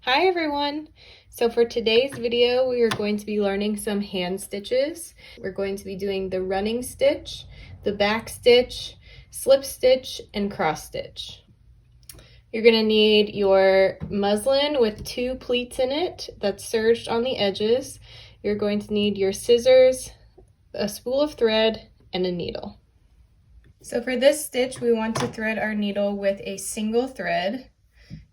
Hi everyone! So for today's video, we are going to be learning some hand stitches. We're going to be doing the running stitch, the back stitch, slip stitch, and cross stitch. You're going to need your muslin with 2 pleats in it that's serged on the edges. You're going to need your scissors, a spool of thread, and a needle. So for this stitch, we want to thread our needle with a single thread.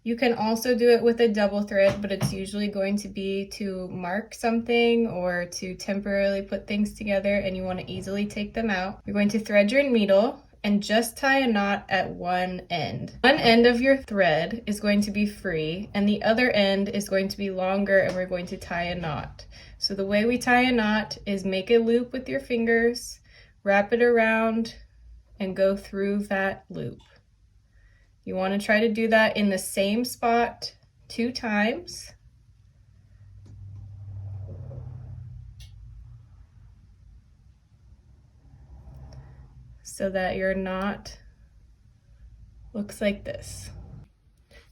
You can also do it with a double thread, but it's usually going to be to mark something or to temporarily put things together and you want to easily take them out. You're going to thread your needle and just tie a knot at one end. One end of your thread is going to be free and the other end is going to be longer and we're going to tie a knot. So the way we tie a knot is make a loop with your fingers, wrap it around, and go through that loop. You want to try to do that in the same spot 2 times. So that your knot looks like this.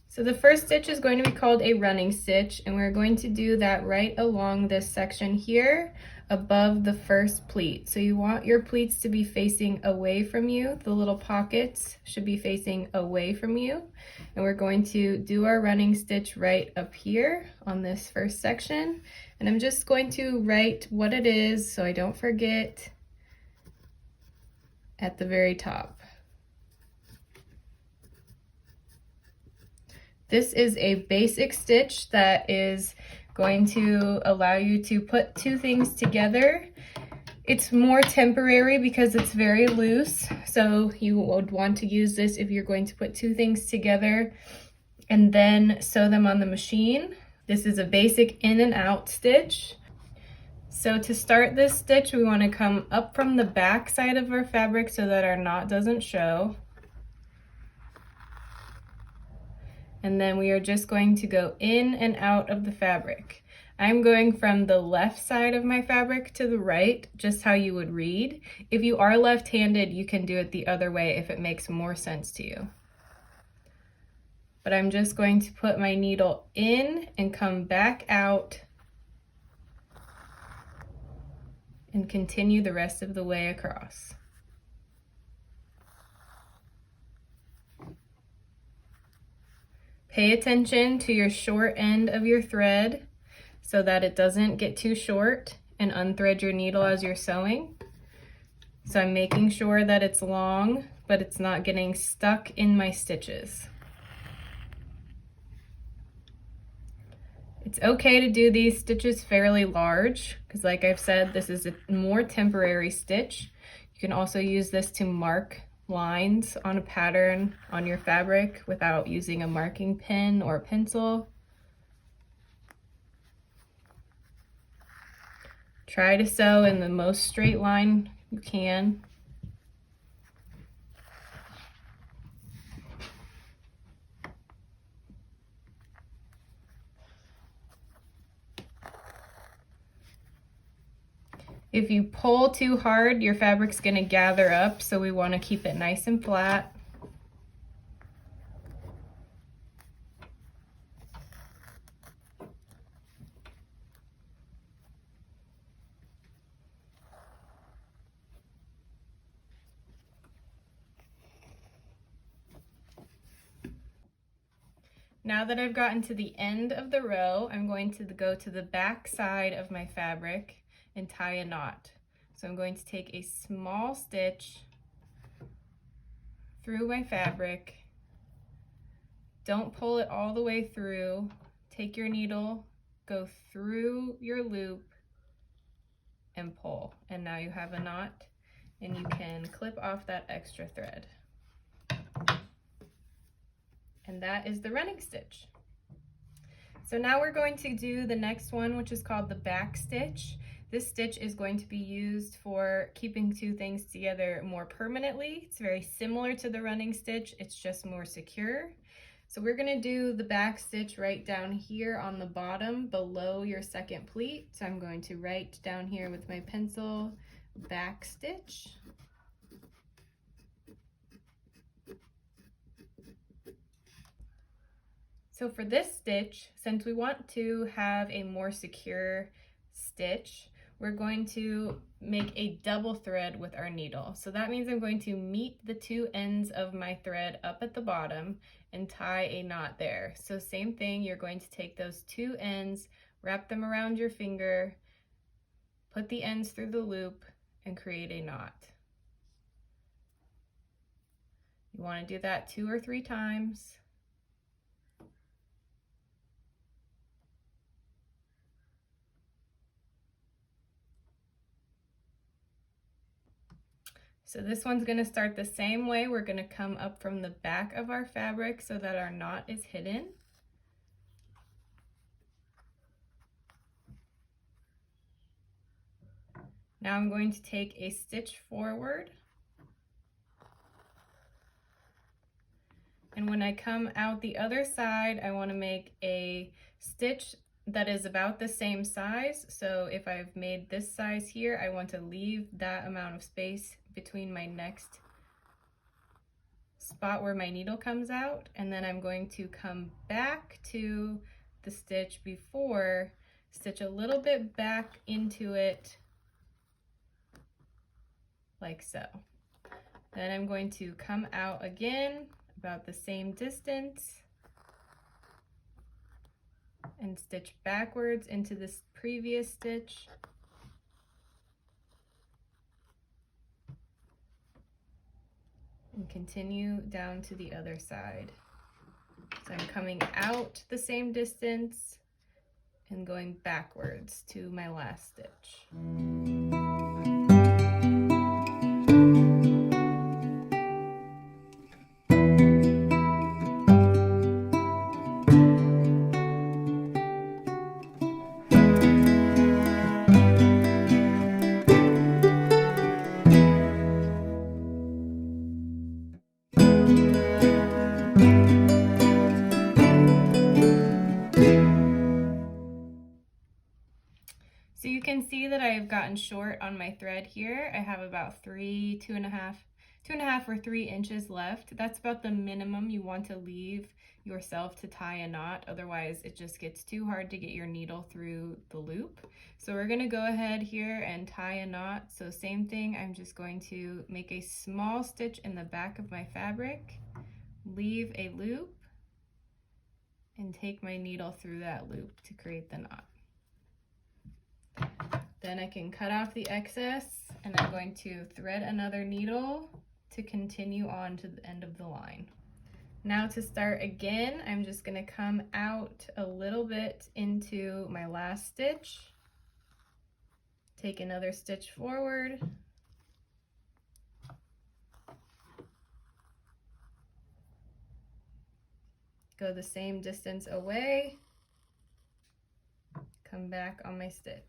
So the first stitch is going to be called a running stitch, and we're going to do that right along this section here above the first pleat. So you want your pleats to be facing away from you. The little pockets should be facing away from you. And we're going to do our running stitch right up here on this first section. And I'm just going to write what it is so I don't forget at the very top. This is a basic stitch that is going to allow you to put 2 things together. It's more temporary because it's very loose, so you would want to use this if you're going to put 2 things together and then sew them on the machine. This is a basic in and out stitch. So to start this stitch, we want to come up from the back side of our fabric so that our knot doesn't show. And then we are just going to go in and out of the fabric. I'm going from the left side of my fabric to the right, just how you would read. If you are left-handed, you can do it the other way if it makes more sense to you. But I'm just going to put my needle in and come back out and continue the rest of the way across. Pay attention to your short end of your thread so that it doesn't get too short, and unthread your needle as you're sewing. So I'm making sure that it's long, but it's not getting stuck in my stitches. It's okay to do these stitches fairly large because, like I've said, this is a more temporary stitch. You can also use this to mark lines on a pattern on your fabric without using a marking pen or a pencil. Try to sew in the most straight line you can. If you pull too hard, your fabric's going to gather up, so we want to keep it nice and flat. Now that I've gotten to the end of the row, I'm going to go to the back side of my fabric and tie a knot. So I'm going to take a small stitch through my fabric. Don't pull it all the way through. Take your needle, go through your loop, and pull. And now you have a knot, and you can clip off that extra thread. And that is the running stitch. So now we're going to do the next one, which is called the back stitch. This stitch is going to be used for keeping 2 things together more permanently. It's very similar to the running stitch, it's just more secure. So we're going to do the back stitch right down here on the bottom below your second pleat. So I'm going to write down here with my pencil, back stitch. So for this stitch, since we want to have a more secure stitch, we're going to make a double thread with our needle. So that means I'm going to meet the two ends of my thread up at the bottom and tie a knot there. So same thing, you're going to take those two ends, wrap them around your finger, put the ends through the loop, and create a knot. You want to do that 2 or 3 times. So this one's going to start the same way. We're going to come up from the back of our fabric so that our knot is hidden. Now I'm going to take a stitch forward. And when I come out the other side, I want to make a stitch that is about the same size. So if I've made this size here, I want to leave that amount of space between my next spot where my needle comes out. And then I'm going to come back to the stitch before, stitch a little bit back into it like so. Then I'm going to come out again about the same distance and stitch backwards into this previous stitch. And continue down to the other side. So I'm coming out the same distance and going backwards to my last stitch. So you can see that I've gotten short on my thread here. I have about two and a half or 3 inches left. That's about the minimum you want to leave yourself to tie a knot. Otherwise, it just gets too hard to get your needle through the loop. So we're gonna go ahead here and tie a knot. So same thing, I'm just going to make a small stitch in the back of my fabric, leave a loop, and take my needle through that loop to create the knot. Then I can cut off the excess, and I'm going to thread another needle to continue on to the end of the line. Now to start again, I'm just going to come out a little bit into my last stitch, take another stitch forward, go the same distance away, come back on my stitch.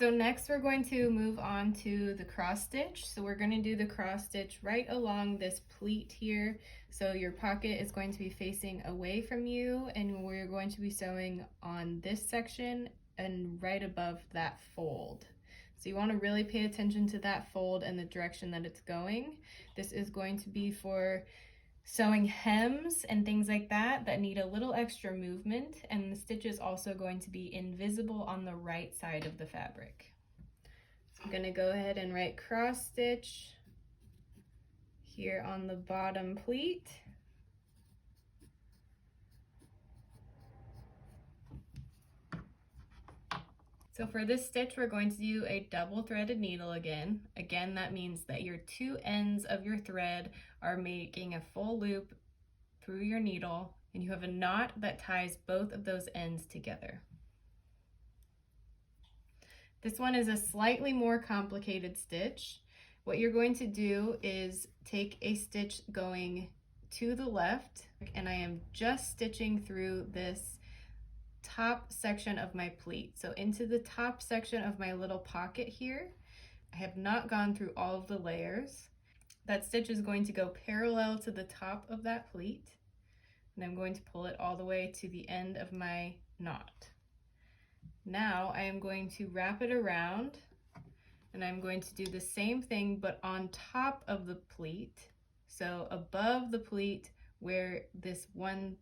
So next we're going to move on to the cross stitch. So we're going to do the cross stitch right along this pleat here. So your pocket is going to be facing away from you, and we're going to be sewing on this section and right above that fold. So you want to really pay attention to that fold and the direction that it's going. This is going to be for sewing hems and things like that need a little extra movement, and the stitch is also going to be invisible on the right side of the fabric. I'm gonna go ahead and write cross stitch here on the bottom pleat. So for this stitch, we're going to do a double threaded needle again. Again, that means that your two ends of your thread are making a full loop through your needle, and you have a knot that ties both of those ends together. This one is a slightly more complicated stitch. What you're going to do is take a stitch going to the left, and I am just stitching through this top section of my pleat. So into the top section of my little pocket here. I have not gone through all of the layers. That stitch is going to go parallel to the top of that pleat, and I'm going to pull it all the way to the end of my knot. Now I am going to wrap it around, and I'm going to do the same thing but on top of the pleat. So above the pleat where this one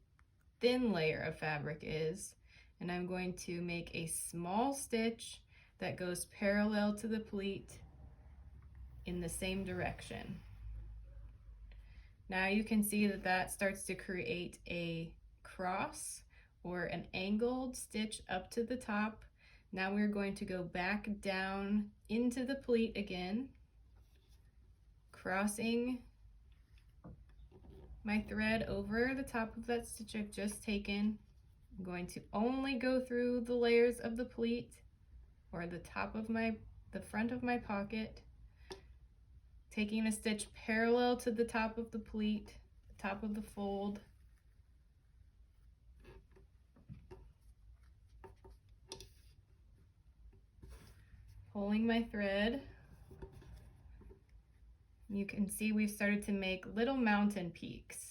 thin layer of fabric is, and I'm going to make a small stitch that goes parallel to the pleat in the same direction. Now you can see that that starts to create a cross or an angled stitch up to the top. Now we're going to go back down into the pleat again, crossing my thread over the top of that stitch I've just taken. I'm going to only go through the layers of the pleat or the top of the front of my pocket, taking a stitch parallel to the top of the pleat, the top of the fold, pulling my thread. You can see we've started to make little mountain peaks.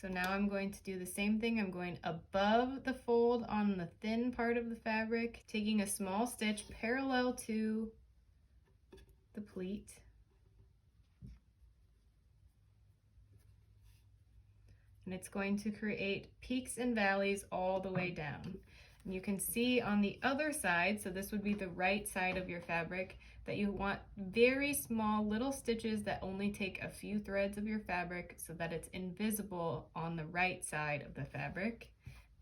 So now I'm going to do the same thing. I'm going above the fold on the thin part of the fabric, taking a small stitch parallel to the pleat. And it's going to create peaks and valleys all the way down. And you can see on the other side, so this would be the right side of your fabric, that you want very small little stitches that only take a few threads of your fabric so that it's invisible on the right side of the fabric,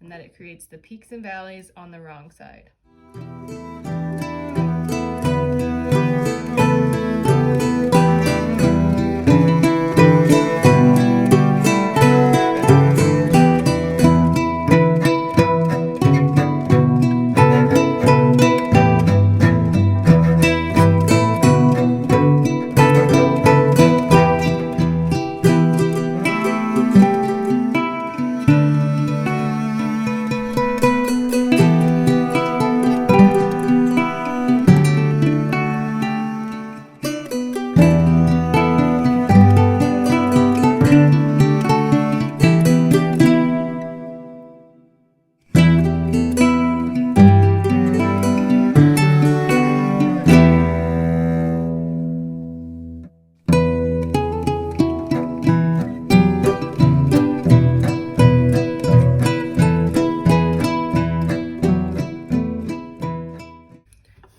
and that it creates the peaks and valleys on the wrong side.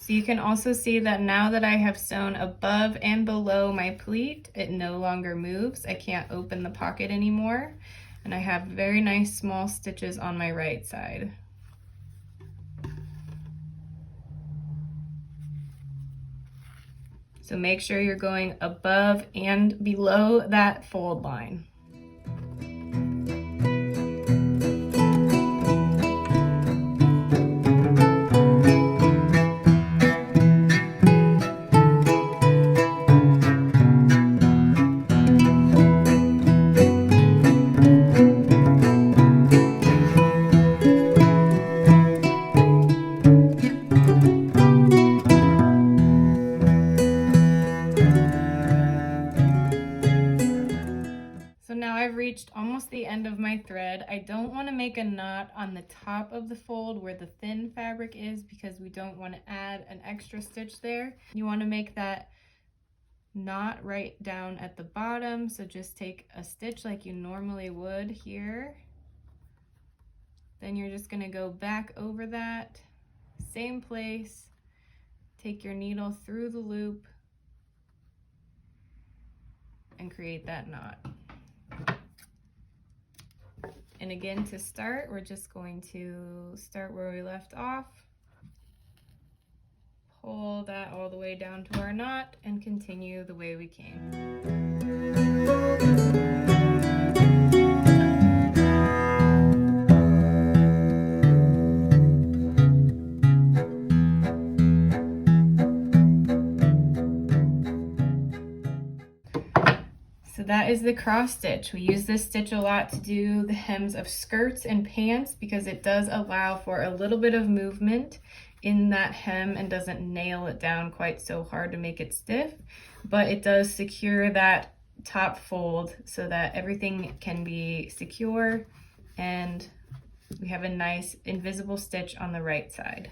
So you can also see that now that I have sewn above and below my pleat, it no longer moves. I can't open the pocket anymore. And I have very nice small stitches on my right side. So make sure you're going above and below that fold line. Reached almost the end of my thread. I don't want to make a knot on the top of the fold where the thin fabric is because we don't want to add an extra stitch there. You want to make that knot right down at the bottom, so just take a stitch like you normally would here. Then you're just going to go back over that, same place, take your needle through the loop and create that knot. And again, to start, we're just going to start where we left off, pull that all the way down to our knot, and continue the way we came. So that is the cross stitch. We use this stitch a lot to do the hems of skirts and pants because it does allow for a little bit of movement in that hem and doesn't nail it down quite so hard to make it stiff, but it does secure that top fold so that everything can be secure and we have a nice invisible stitch on the right side.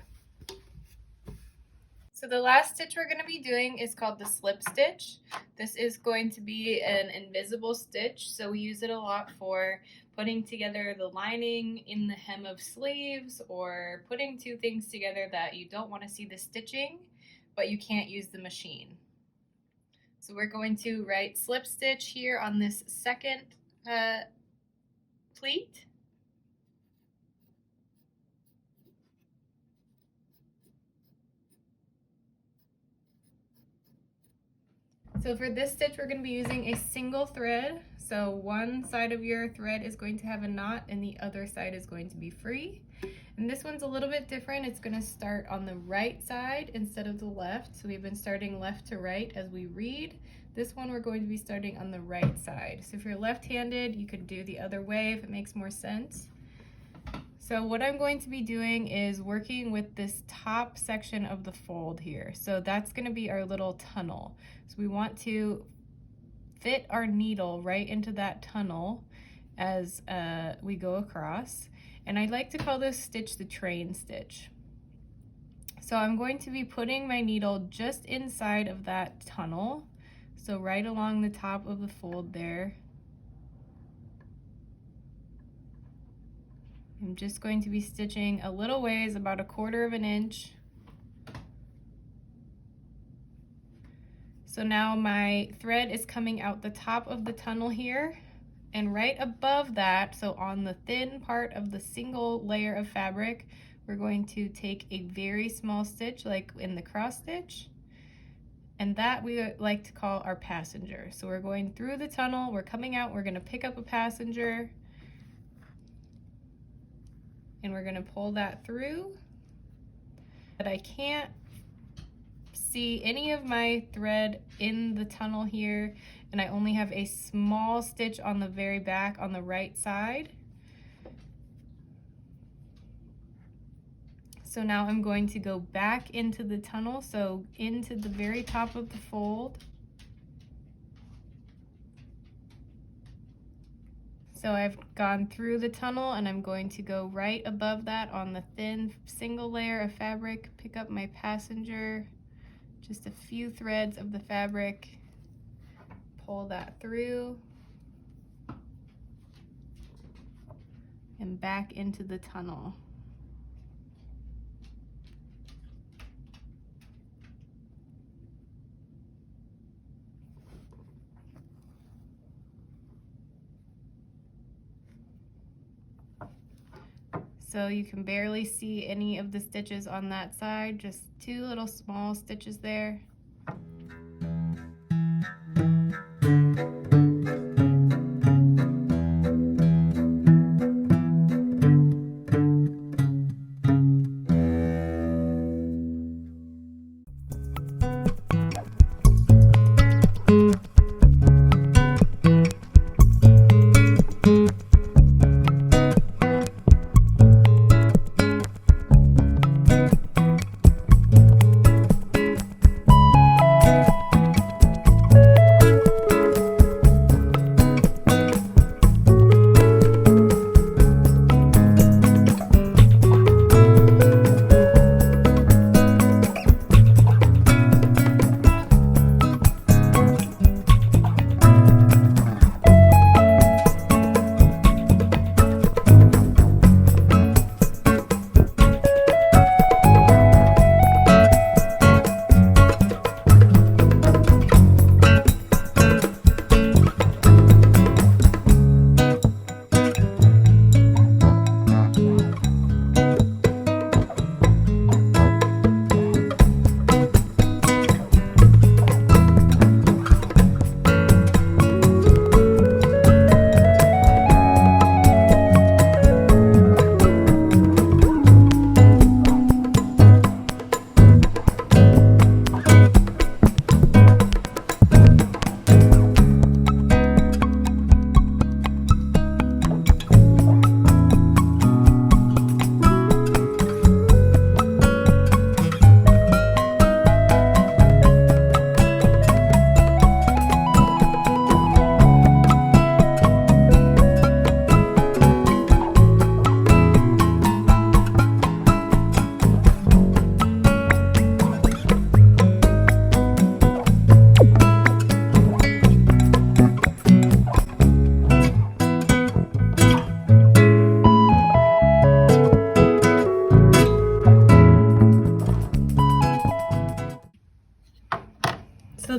So the last stitch we're going to be doing is called the slip stitch. This is going to be an invisible stitch, so we use it a lot for putting together the lining in the hem of sleeves or putting two things together that you don't want to see the stitching, but you can't use the machine. So we're going to write slip stitch here on this second pleat. So for this stitch, we're going to be using a single thread. So one side of your thread is going to have a knot and the other side is going to be free. And this one's a little bit different. It's going to start on the right side instead of the left. So we've been starting left to right as we read. This one we're going to be starting on the right side. So if you're left-handed, you could do the other way if it makes more sense. So what I'm going to be doing is working with this top section of the fold here. So that's going to be our little tunnel. So we want to fit our needle right into that tunnel as we go across. And I like to call this stitch the train stitch. So I'm going to be putting my needle just inside of that tunnel. So right along the top of the fold there. I'm just going to be stitching a little ways, about 1/4 of an inch. So now my thread is coming out the top of the tunnel here, and right above that, so on the thin part of the single layer of fabric, we're going to take a very small stitch like in the cross stitch, and that we like to call our passenger. So we're going through the tunnel, we're coming out, we're going to pick up a passenger, and we're going to pull that through. But I can't see any of my thread in the tunnel here, and I only have a small stitch on the very back on the right side. So now I'm going to go back into the tunnel, so into the very top of the fold. So I've gone through the tunnel and I'm going to go right above that on the thin single layer of fabric, pick up my passenger, just a few threads of the fabric, pull that through, and back into the tunnel. So you can barely see any of the stitches on that side, just 2 little small stitches there.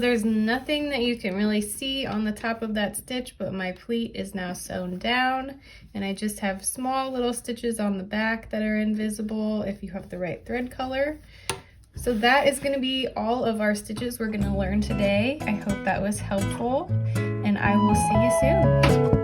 there's nothing that you can really see on the top of that stitch, but my pleat is now sewn down, and I just have small little stitches on the back that are invisible if you have the right thread color. So that is going to be all of our stitches we're going to learn today. I hope that was helpful, and I will see you soon.